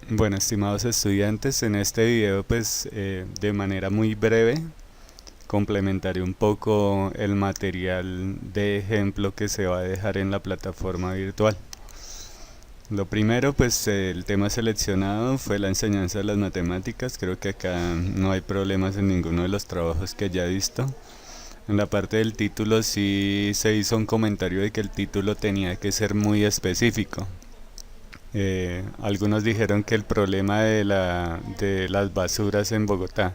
Bueno, estimados estudiantes, en este video pues de manera muy breve complementaré un poco el material de ejemplo que se va a dejar en la plataforma virtual. Lo primero pues el tema seleccionado fue la enseñanza de las matemáticas. Creo que acá no hay problemas en ninguno de los trabajos que ya he visto. En la parte del título sí se hizo un comentario de que el título tenía que ser muy específico. Algunos dijeron que el problema de las basuras en Bogotá.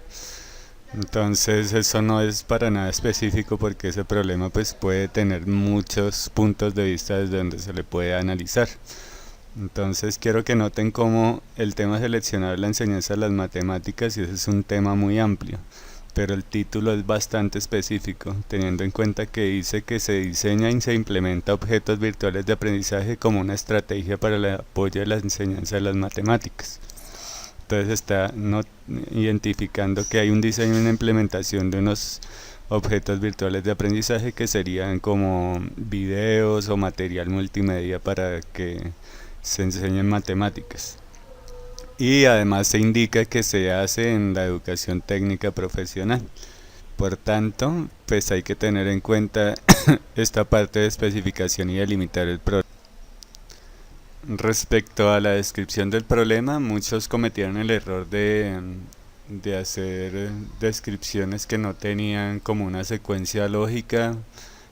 Entonces eso no es para nada específico porque ese problema pues puede tener muchos puntos de vista desde donde se le puede analizar. Entonces quiero que noten cómo el tema seleccionado es la enseñanza de las matemáticas y ese es un tema muy amplio, pero el título es bastante específico, teniendo en cuenta que dice que se diseña y se implementa objetos virtuales de aprendizaje como una estrategia para el apoyo de la enseñanza de las matemáticas. Entonces está identificando que hay un diseño y una implementación de unos objetos virtuales de aprendizaje que serían como videos o material multimedia para que se enseñen matemáticas. Y además se indica que se hace en la educación técnica profesional. Por tanto, pues hay que tener en cuenta esta parte de especificación y delimitar el problema. Respecto a la descripción del problema, muchos cometieron el error de hacer descripciones que no tenían como una secuencia lógica,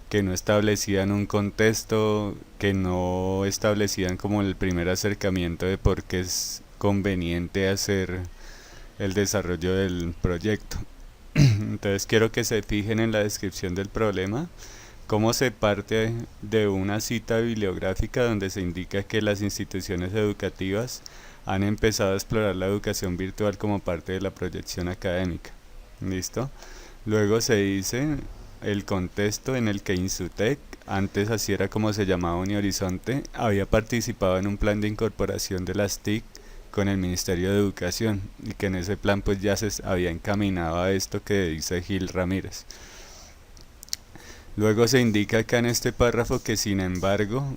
que no establecían un contexto, que no establecían como el primer acercamiento de por qué es conveniente hacer el desarrollo del proyecto. Entonces quiero que se fijen en la descripción del problema, cómo se parte de una cita bibliográfica donde se indica que las instituciones educativas han empezado a explorar la educación virtual como parte de la proyección académica. ¿Listo? Luego se dice el contexto en el que Insutec, antes así era como se llamaba Unihorizonte, había participado en un plan de incorporación de las TIC con el Ministerio de Educación y que en ese plan pues ya se había encaminado a esto que dice Gil Ramírez. Luego se indica acá en este párrafo que sin embargo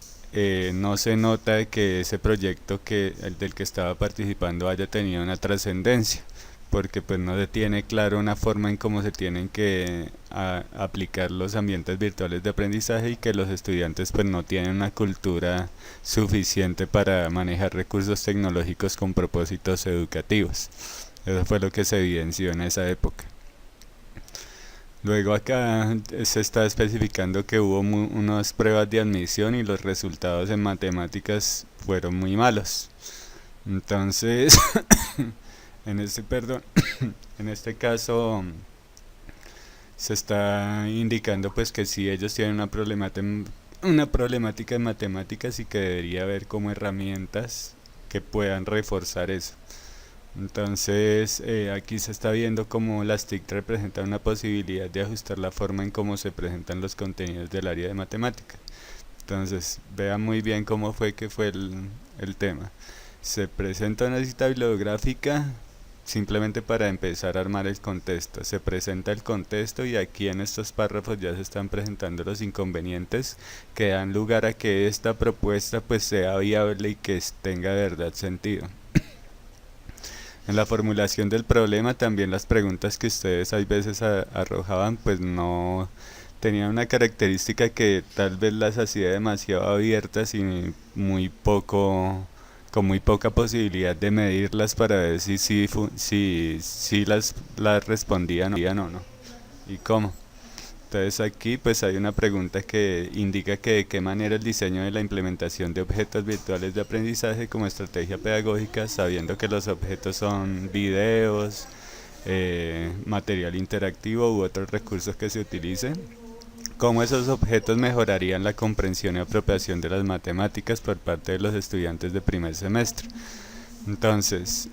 no se nota que ese proyecto el del que estaba participando haya tenido una trascendencia, porque pues no se tiene claro una forma en cómo se tienen que aplicar los ambientes virtuales de aprendizaje y que los estudiantes pues no tienen una cultura suficiente para manejar recursos tecnológicos con propósitos educativos. Eso fue lo que se evidenció en esa época. Luego acá se está especificando que hubo unas pruebas de admisión y los resultados en matemáticas fueron muy malos. Entonces, perdón, en este caso se está indicando pues que si ellos tienen una problemática en matemáticas y que debería haber como herramientas que puedan reforzar eso. Entonces aquí se está viendo cómo las TIC representan una posibilidad de ajustar la forma en cómo se presentan los contenidos del área de matemática. Entonces vean muy bien cómo fue que fue el tema. Se presenta una cita bibliográfica simplemente para empezar a armar el contexto. Se presenta el contexto y aquí en estos párrafos ya se están presentando los inconvenientes que dan lugar a que esta propuesta pues sea viable y que tenga de verdad sentido. En la formulación del problema también las preguntas que ustedes hay veces arrojaban pues no tenían una característica que tal vez las hacía demasiado abiertas y con muy poca posibilidad de medirlas para ver si las respondían o no y cómo. Entonces aquí pues hay una pregunta que indica que de qué manera el diseño de la implementación de objetos virtuales de aprendizaje como estrategia pedagógica, sabiendo que los objetos son videos, material interactivo u otros recursos que se utilicen, cómo esos objetos mejorarían la comprensión y apropiación de las matemáticas por parte de los estudiantes de primer semestre. Entonces,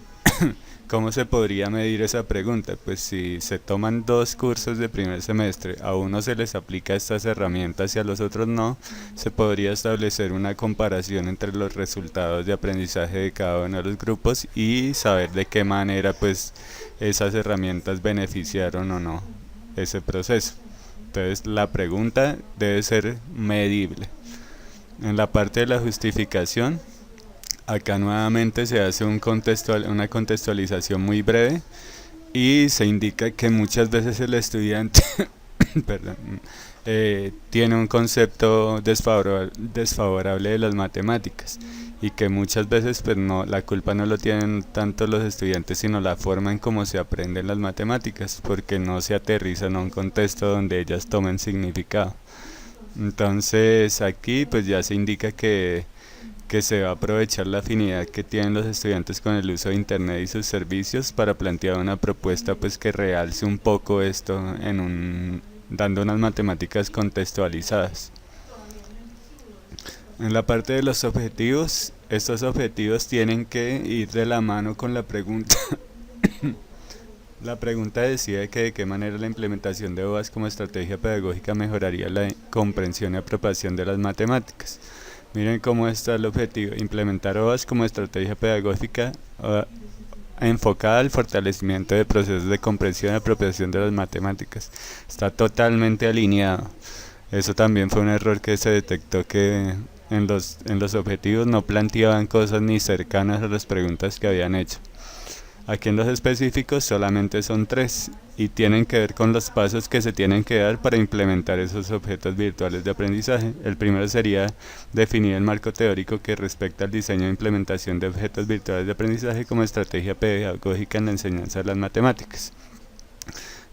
¿cómo se podría medir esa pregunta? Pues si se toman dos cursos de primer semestre, a uno se les aplica estas herramientas y a los otros no, se podría establecer una comparación entre los resultados de aprendizaje de cada uno de los grupos y saber de qué manera pues esas herramientas beneficiaron o no ese proceso. Entonces la pregunta debe ser medible. En la parte de la justificación Acá nuevamente se hace una contextualización muy breve y se indica que muchas veces el estudiante perdón, tiene un concepto desfavorable de las matemáticas y que muchas veces pues no, la culpa no lo tienen tanto los estudiantes sino la forma en cómo se aprenden las matemáticas, porque no se aterrizan a un contexto donde ellas tomen significado. Entonces aquí pues ya se indica que se va a aprovechar la afinidad que tienen los estudiantes con el uso de internet y sus servicios para plantear una propuesta pues que realce un poco esto dando unas matemáticas contextualizadas. En la parte de los objetivos, estos objetivos tienen que ir de la mano con la pregunta. La pregunta decía que de qué manera la implementación de OAS como estrategia pedagógica mejoraría la comprensión y apropiación de las matemáticas. Miren cómo está el objetivo: implementar OAS como estrategia pedagógica enfocada al fortalecimiento de procesos de comprensión y apropiación de las matemáticas. Está totalmente alineado. Eso también fue un error que se detectó, que en los objetivos no planteaban cosas ni cercanas a las preguntas que habían hecho. Aquí en los específicos solamente son 3 y tienen que ver con los pasos que se tienen que dar para implementar esos objetos virtuales de aprendizaje. El primero sería definir el marco teórico que respecta al diseño e implementación de objetos virtuales de aprendizaje como estrategia pedagógica en la enseñanza de las matemáticas.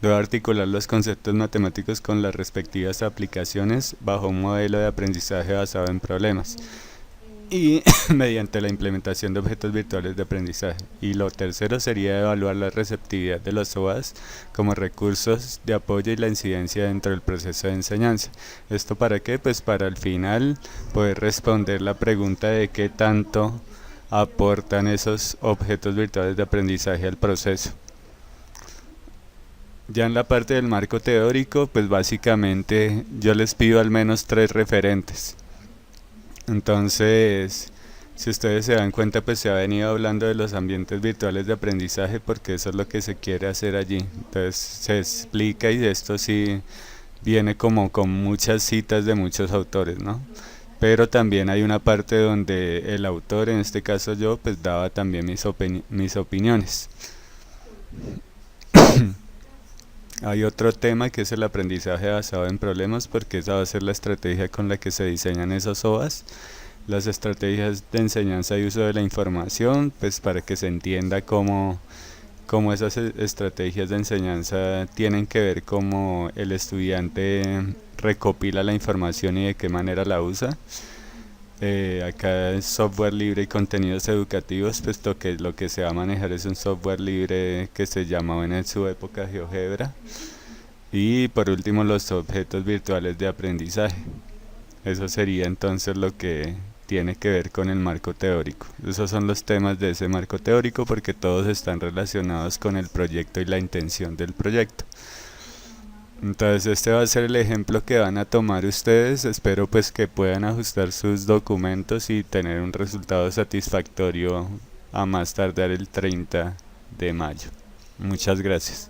Luego articular los conceptos matemáticos con las respectivas aplicaciones bajo un modelo de aprendizaje basado en problemas y mediante la implementación de objetos virtuales de aprendizaje. Y lo tercero sería evaluar la receptividad de los OAS como recursos de apoyo y la incidencia dentro del proceso de enseñanza. ¿Esto para qué? Pues para al final poder responder la pregunta de qué tanto aportan esos objetos virtuales de aprendizaje al proceso. Ya en la parte del marco teórico, pues básicamente yo les pido al menos 3 referentes. Entonces, si ustedes se dan cuenta, pues se ha venido hablando de los ambientes virtuales de aprendizaje porque eso es lo que se quiere hacer allí. Entonces se explica y esto sí viene como con muchas citas de muchos autores, ¿no? Pero también hay una parte donde el autor, en este caso yo, pues daba también mis opiniones. Hay otro tema que es el aprendizaje basado en problemas, porque esa va a ser la estrategia con la que se diseñan esos OAS. Las estrategias de enseñanza y uso de la información, pues para que se entienda cómo esas estrategias de enseñanza tienen que ver cómo el estudiante recopila la información y de qué manera la usa. Acá es software libre y contenidos educativos, puesto que lo que se va a manejar es un software libre que se llamaba en su época GeoGebra. Y por último, los objetos virtuales de aprendizaje. Eso sería entonces lo que tiene que ver con el marco teórico. Esos son los temas de ese marco teórico porque todos están relacionados con el proyecto y la intención del proyecto. Entonces este va a ser el ejemplo que van a tomar ustedes. Espero pues que puedan ajustar sus documentos y tener un resultado satisfactorio a más tardar el 30 de mayo. Muchas gracias.